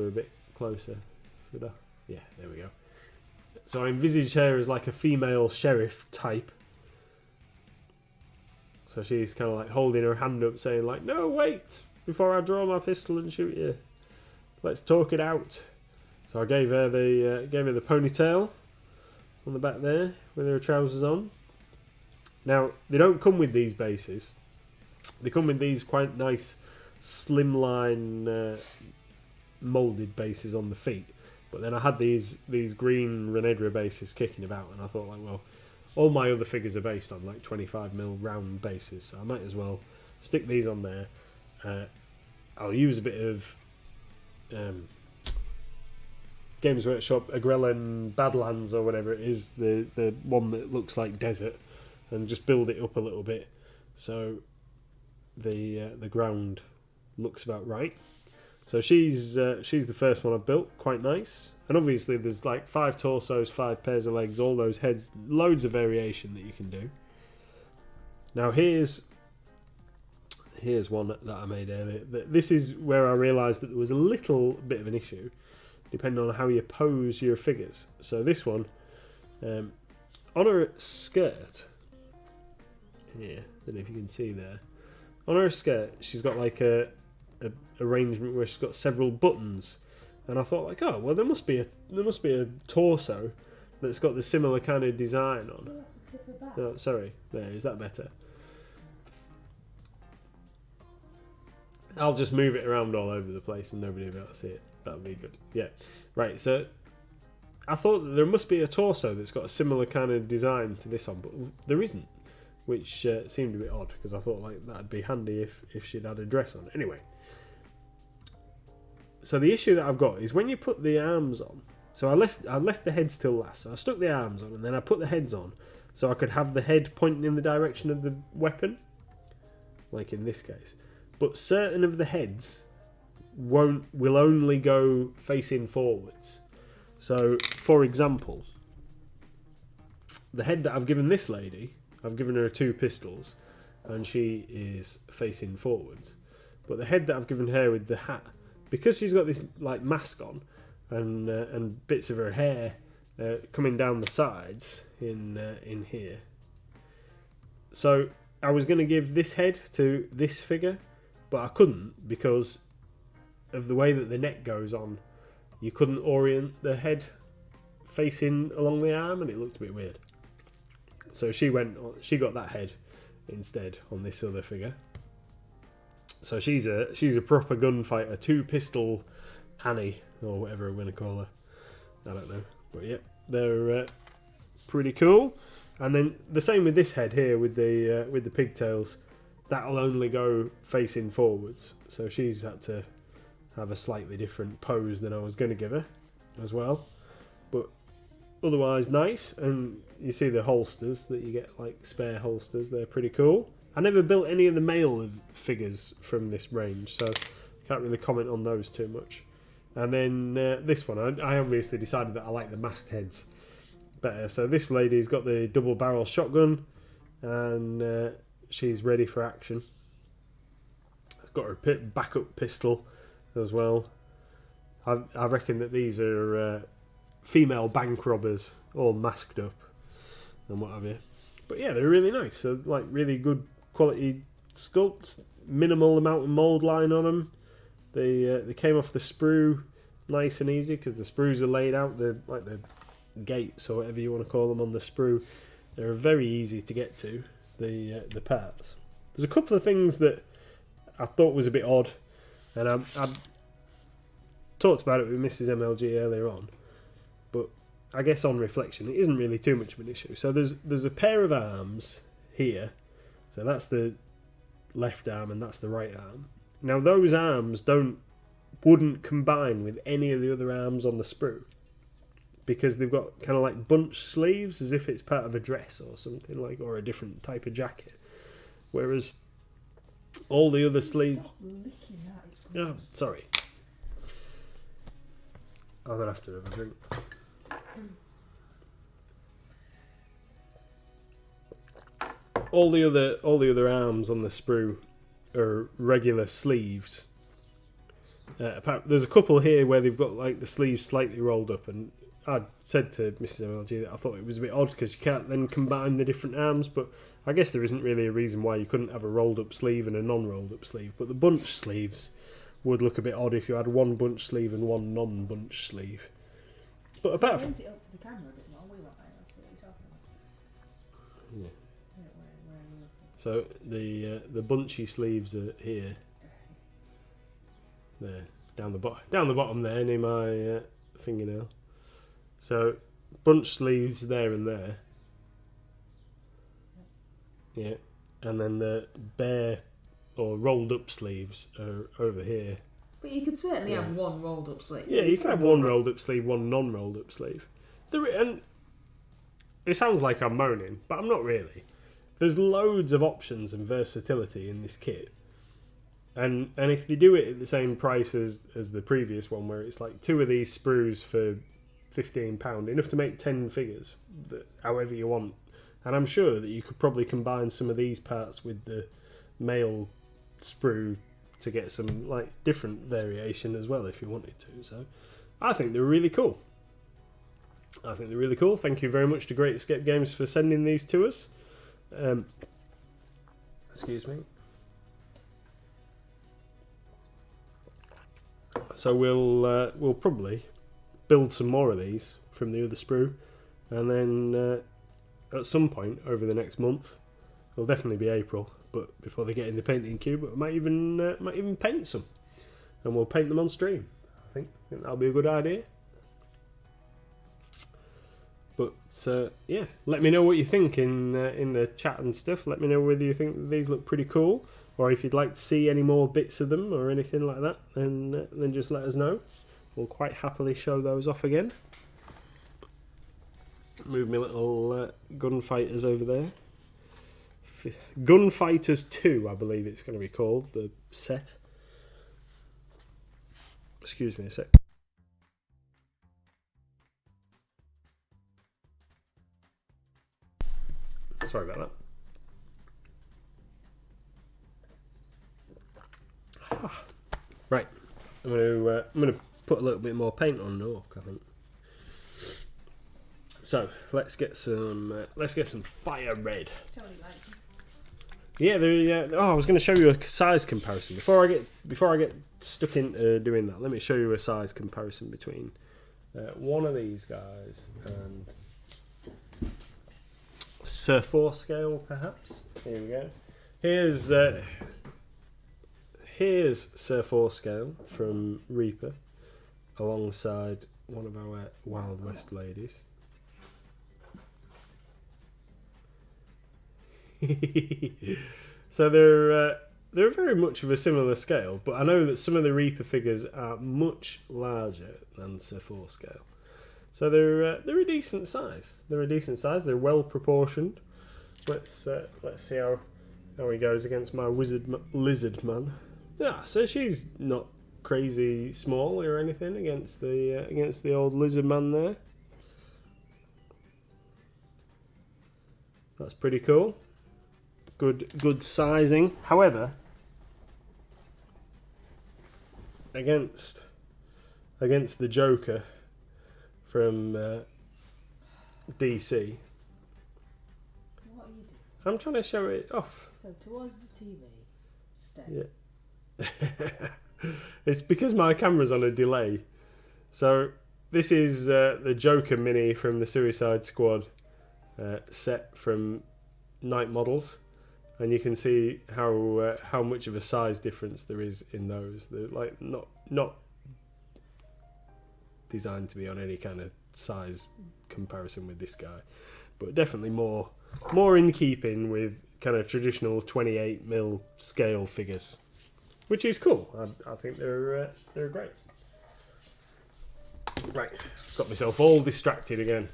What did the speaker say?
her a bit closer. Should I? Yeah, there we go. So I envisage her as like a female sheriff type. So she's kind of like holding her hand up saying like, no, wait, before I draw my pistol and shoot you. Let's talk it out. So I gave her the ponytail on the back there with her trousers on. Now, they don't come with these bases. They come with these quite nice slimline moulded bases on the feet. But then I had these green Renedra bases kicking about, and I thought like, well, all my other figures are based on like 25mm round bases, so I might as well stick these on there. I'll use a bit of Games Workshop Agrellan Badlands or whatever it is, the one that looks like desert, and just build it up a little bit so the ground looks about right. So she's the first one I've built, quite nice. And obviously there's like 5 torsos, 5 pairs of legs, all those heads, loads of variation that you can do. Now here's one that I made earlier. This is where I realised that there was a little bit of an issue, depending on how you pose your figures. So this one, on her skirt, here, don't know if you can see there, on her skirt she's got like a arrangement where she's got several buttons, and I thought like, oh well, there must be a torso that's got the similar kind of design on. Oh, sorry, there, is that better? I'll just move it around all over the place and nobody will be able to see it. That would be good. Yeah, right. So I thought that there must be a torso that's got a similar kind of design to this one, but there isn't, which seemed a bit odd because I thought like that'd be handy if she'd had a dress on. Anyway, so the issue that I've got is when you put the arms on. So I left the heads till last. So I stuck the arms on and then I put the heads on so I could have the head pointing in the direction of the weapon, like in this case. But certain of the heads will only go facing forwards. So, for example, the head that I've given this lady, I've given her 2 pistols, and she is facing forwards. But the head that I've given her with the hat, because she's got this like mask on, and bits of her hair coming down the sides in here. So I was going to give this head to this figure, but I couldn't because of the way that the neck goes on. You couldn't orient the head facing along the arm, and it looked a bit weird. So she got that head instead on this other figure. So she's a proper gunfighter, 2 pistol Annie or whatever we're going to call her. I don't know, but yeah, they're pretty cool. And then the same with this head here with the pigtails. That'll only go facing forwards. So she's had to have a slightly different pose than I was going to give her as well. But otherwise nice. And you see the holsters that you get, like spare holsters. They're pretty cool. I never built any of the male figures from this range, so can't really comment on those too much. And then this one, I obviously decided that I like the masked heads better. So this lady's got the double barrel shotgun, and she's ready for action. She's got her backup pistol as well. I reckon that these are female bank robbers, all masked up and what have you. But yeah, they're really nice. So like really good quality sculpts, minimal amount of mould line on them. They came off the sprue nice and easy because the sprues are laid out. They're like the gates or whatever you want to call them on the sprue. They're very easy to get to, the parts. There's a couple of things that I thought was a bit odd, and I talked about it with Mrs. MLG earlier on, but I guess on reflection it isn't really too much of an issue. So there's a pair of arms here, so that's the left arm and that's the right arm. Now those arms wouldn't combine with any of the other arms on the sprue because they've got kind of like bunch sleeves as if it's part of a dress or something like, or a different type of jacket, whereas all the other sleeves... Oh, sorry. I'm gonna have to have a drink. All the other arms on the sprue are regular sleeves, There's a couple here where they've got like the sleeves slightly rolled up, and I said to Mrs. MLG that I thought it was a bit odd because you can't then combine the different arms, but I guess there isn't really a reason why you couldn't have a rolled up sleeve and a non-rolled up sleeve. But the bunch sleeves would look a bit odd if you had one bunch sleeve and one non-bunch sleeve. But apart from... Raise it up to the camera a bit more. We won't see what you're talking about. Yeah. Where are you looking? So the bunchy sleeves are here. There, down the bottom there near my fingernail. So bunch sleeves there and there. Yeah, and then the bare or rolled up sleeves are over here. But you could certainly have one rolled up sleeve. Yeah, you can have one rolled up sleeve, one non-rolled up sleeve. And it sounds like I'm moaning, but I'm not really. There's loads of options and versatility in this kit. And if they do it at the same price as the previous one, where it's like 2 of these sprues for £15, enough to make 10 figures, however you want. And I'm sure that you could probably combine some of these parts with the male sprue to get some like different variation as well if you wanted to. So I think they're really cool. Thank you very much to Great Escape Games for sending these to us. Excuse me. So we'll probably build some more of these from the other sprue, and then at some point over the next month, it'll definitely be April, but before they get in the painting queue, but I might even paint some, and we'll paint them on stream. I think that'll be a good idea. But yeah, let me know what you think in the chat and stuff. Let me know whether you think that these look pretty cool, or if you'd like to see any more bits of them or anything like that, then just let us know. We'll quite happily show those off again. Move my little gunfighters over there. Gunfighters 2, I believe it's going to be called, the set. Excuse me a sec. Sorry about that. Right, I'm gonna put a little bit more paint on Orc, I think. So let's get some fire red. Totally like. Yeah, I was going to show you a size comparison before I get stuck into doing that. Let me show you a size comparison between one of these guys and Sir 4 scale, perhaps. Here we go. Here's Sir 4 scale from Reaper, alongside one of our Wild West ladies. So they're very much of a similar scale, but I know that some of the Reaper figures are much larger than Sir 4 scale. So they're a decent size. They're well proportioned. Let's see how he goes against my lizard man. Yeah, so she's not crazy small or anything against the old lizard man there. That's pretty cool. Good sizing. However, against the Joker from DC. What are you doing? I'm trying to show it off. So towards the TV. Stay. Yeah. It's because my camera's on a delay. So this is the Joker mini from the Suicide Squad set from Night Models, and you can see how much of a size difference there is in those. They're like not designed to be on any kind of size comparison with this guy, but definitely more in keeping with kind of traditional 28mm scale figures, which is cool. I think they're great. Right, got myself all distracted again.